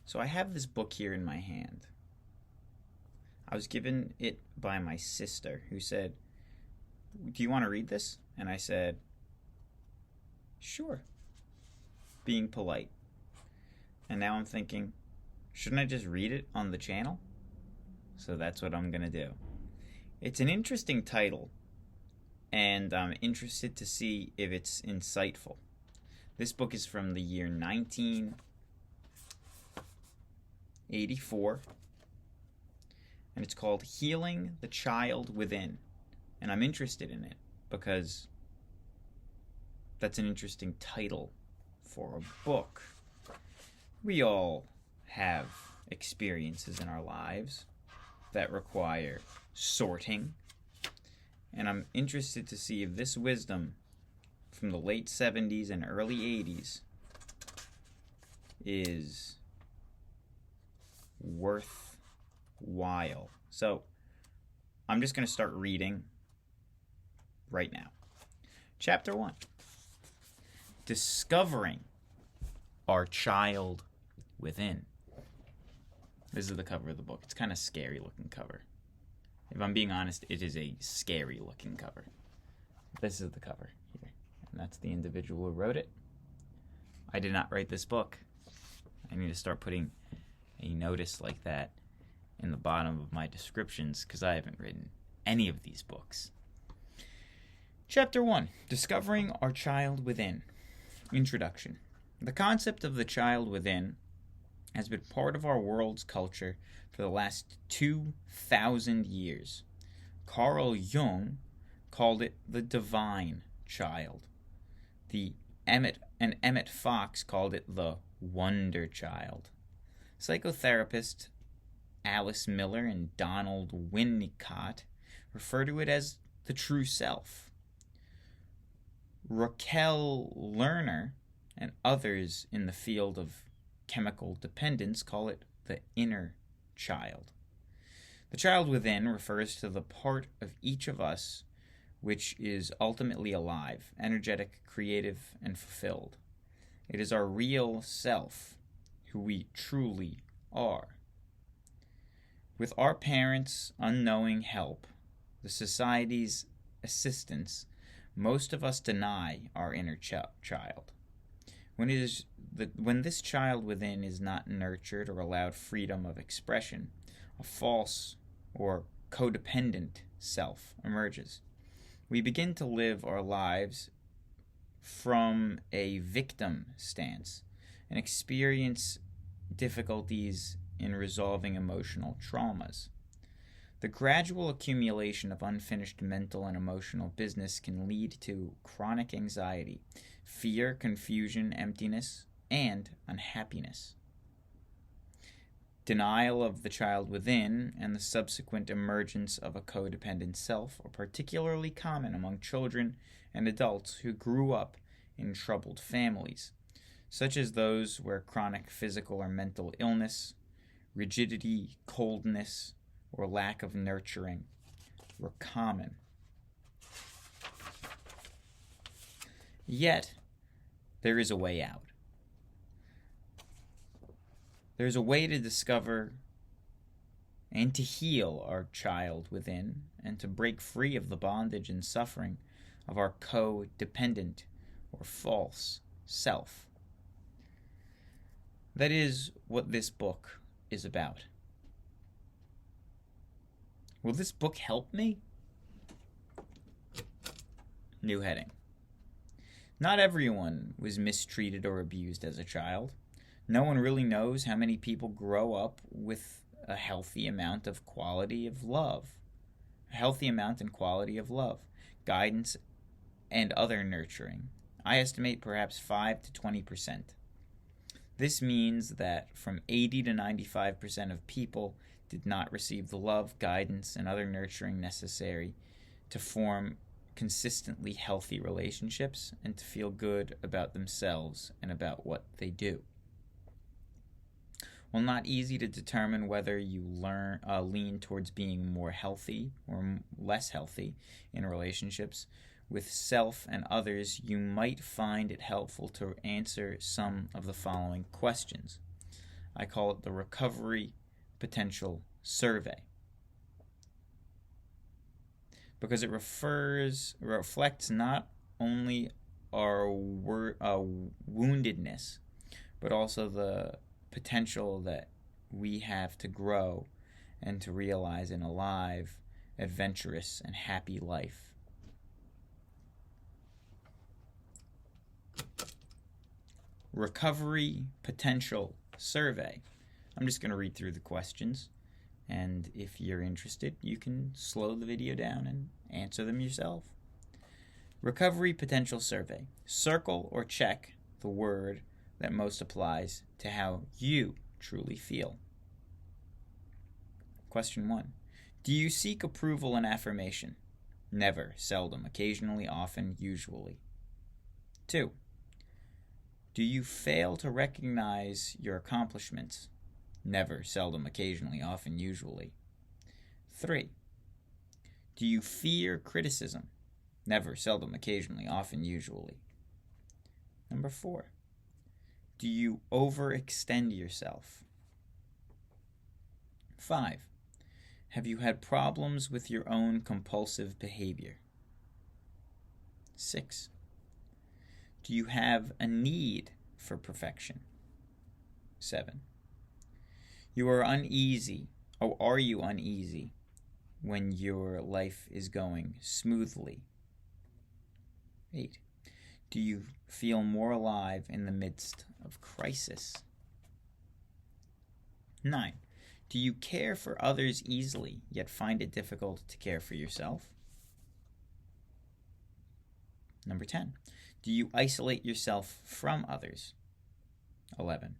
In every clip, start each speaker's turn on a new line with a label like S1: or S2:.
S1: So I have this book here in my hand. I was given it by my sister, who said, "Do you want to read this?" And I said, "Sure," being polite. And now I'm thinking, shouldn't I just read it on the channel? So that's what I'm going to do. It's an interesting title, and I'm interested to see if it's insightful. This book is from the year 1984, and it's called Healing the Child Within. And I'm interested in it because that's an interesting title for a book. We all have experiences in our lives that require sorting, and I'm interested to see if this wisdom from the late 70s and early 80s is worthwhile. So I'm just going to start reading right now. Chapter 1. Discovering our child within. This is the cover of the book. It's kind of scary looking cover. If I'm being honest, it is a scary looking cover. This is the cover here. And that's the individual who wrote it. I did not write this book. I need to start putting a notice like that in the bottom of my descriptions because I haven't written any of these books. Chapter 1. Discovering our child within. Introduction. The concept of the child within has been part of our world's culture for the last 2,000 years. Carl Jung called it the divine child. Emmett Fox called it the wonder child. Psychotherapists Alice Miller and Donald Winnicott refer to it as the true self. Raquel Lerner and others in the field of chemical dependence call it the inner child. The child within refers to the part of each of us which is ultimately alive, energetic, creative, and fulfilled. It is our real self, who we truly are. With our parents' unknowing help, the society's assistance, most of us deny our inner child. When this child within is not nurtured or allowed freedom of expression, a false or codependent self emerges. We begin to live our lives from a victim stance and experience difficulties in resolving emotional traumas. The gradual accumulation of unfinished mental and emotional business can lead to chronic anxiety, fear, confusion, emptiness, and unhappiness. Denial of the child within and the subsequent emergence of a codependent self are particularly common among children and adults who grew up in troubled families, such as those where chronic physical or mental illness, rigidity, coldness, or lack of nurturing were common. Yet, there is a way out. There's a way to discover and to heal our child within and to break free of the bondage and suffering of our codependent or false self. That is what this book is about. Will this book help me? New heading. Not everyone was mistreated or abused as a child. No one really knows how many people grow up with a healthy amount of quality of love. Guidance, and other nurturing. I estimate perhaps 5 to 20%. This means that from 80 to 95% of people did not receive the love, guidance, and other nurturing necessary to form consistently healthy relationships and to feel good about themselves and about what they do. While not easy to determine whether you lean towards being more healthy or less healthy in relationships with self and others, you might find it helpful to answer some of the following questions. I call it the Recovery Potential Survey, because it reflects not only our woundedness, but also the potential that we have to grow and to realize an alive, adventurous, and happy life. Recovery Potential Survey. I'm just going to read through the questions, and if you're interested, you can slow the video down and answer them yourself. Recovery Potential Survey. Circle or check the word that most applies to how you truly feel. Question 1. Do you seek approval and affirmation? Never, seldom, occasionally, often, usually. 2. Do you fail to recognize your accomplishments? Never, seldom, occasionally, often, usually. 3. Do you fear criticism? Never, seldom, occasionally, often, usually. Number 4. Do you overextend yourself? 5. Have you had problems with your own compulsive behavior? 6. Do you have a need for perfection? 7. You are uneasy, or are you uneasy when your life is going smoothly? 8. Do you feel more alive in the midst of crisis? 9. Do you care for others easily, yet find it difficult to care for yourself? Number 10. Do you isolate yourself from others? 11.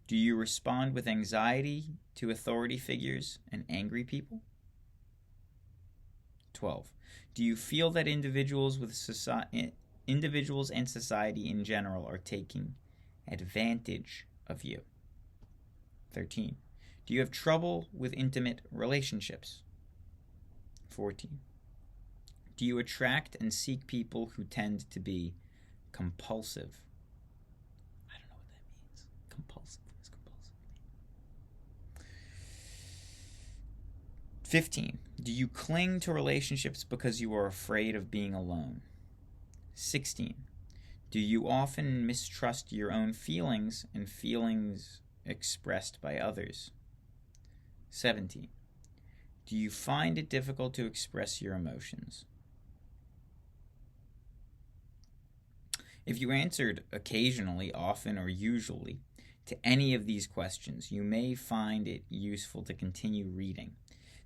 S1: Do you respond with anxiety to authority figures and angry people? 12. Do you feel that individuals and society in general are taking advantage of you? 13. Do you have trouble with intimate relationships? 14. Do you attract and seek people who tend to be compulsive? I don't know what that means. Compulsive. What does compulsive mean? 15. Do you cling to relationships because you are afraid of being alone? 16. Do you often mistrust your own feelings and feelings expressed by others? 17. Do you find it difficult to express your emotions? If you answered occasionally, often, or usually to any of these questions, you may find it useful to continue reading.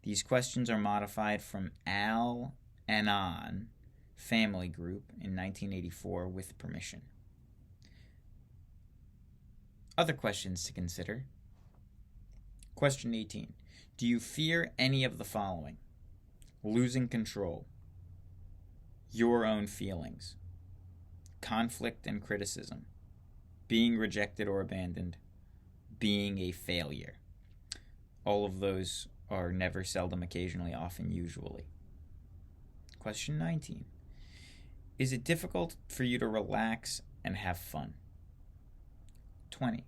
S1: These questions are modified from Al-Anon Family Group in 1984 with permission. Other questions to consider. Question 18. Do you fear any of the following? Losing control, your own feelings, conflict and criticism, being rejected or abandoned, being a failure. All of those are never, seldom, occasionally, often, usually. Question 19. Is it difficult for you to relax and have fun? 20.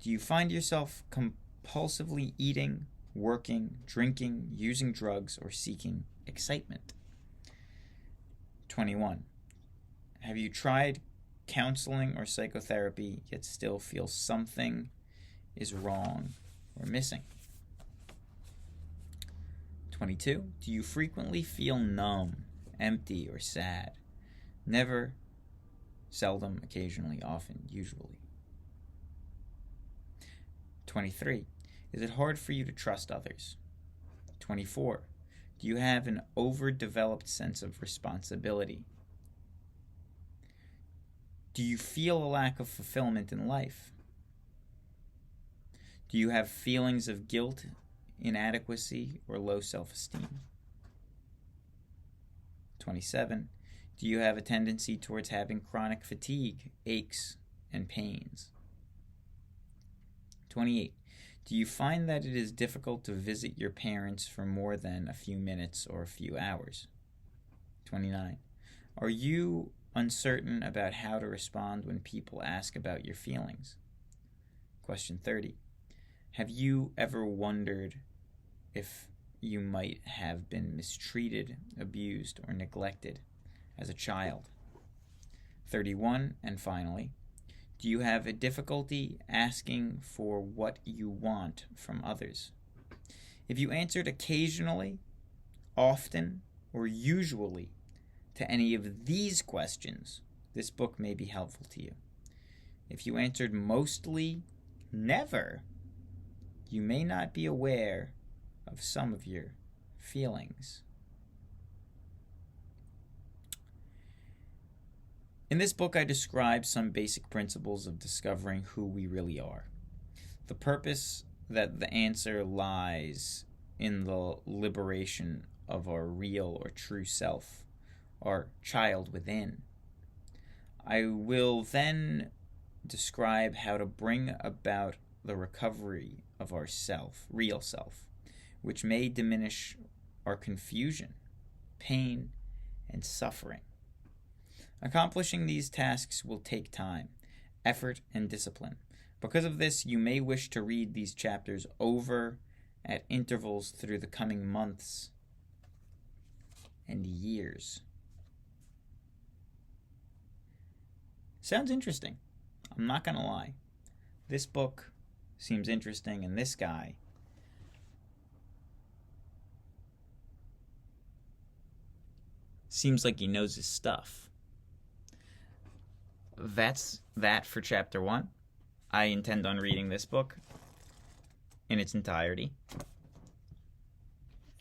S1: Do you find yourself compulsively eating, working, drinking, using drugs, or seeking excitement? 21. Have you tried counseling or psychotherapy, yet still feel something is wrong or missing? 22. Do you frequently feel numb, empty, or sad? Never, seldom, occasionally, often, usually. 23. Is it hard for you to trust others? 24. Do you have an overdeveloped sense of responsibility? Do you feel a lack of fulfillment in life? Do you have feelings of guilt, inadequacy, or low self-esteem? 27. Do you have a tendency towards having chronic fatigue, aches, and pains? 28. Do you find that it is difficult to visit your parents for more than a few minutes or a few hours? 29. Are you uncertain about how to respond when people ask about your feelings? Question 30. Have you ever wondered if you might have been mistreated, abused, or neglected as a child? 31, and finally, do you have a difficulty asking for what you want from others? If you answered occasionally, often, or usually to any of these questions, this book may be helpful to you. If you answered mostly, never, you may not be aware of some of your feelings. In this book, I describe some basic principles of discovering who we really are. The purpose that the answer lies in the liberation of our real or true self, our child within. I will then describe how to bring about the recovery of our self, real self, which may diminish our confusion, pain, and suffering. Accomplishing these tasks will take time, effort, and discipline. Because of this, you may wish to read these chapters over at intervals through the coming months and years. Sounds interesting. I'm not going to lie. This book seems interesting, and this guy seems like he knows his stuff. That's that for chapter 1. I intend on reading this book in its entirety,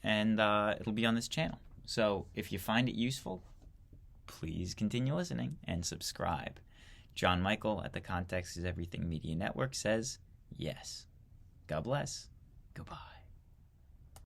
S1: and it'll be on this channel. So if you find it useful, please continue listening and subscribe. John Michael at the Context is Everything Media Network says yes. God bless. Goodbye.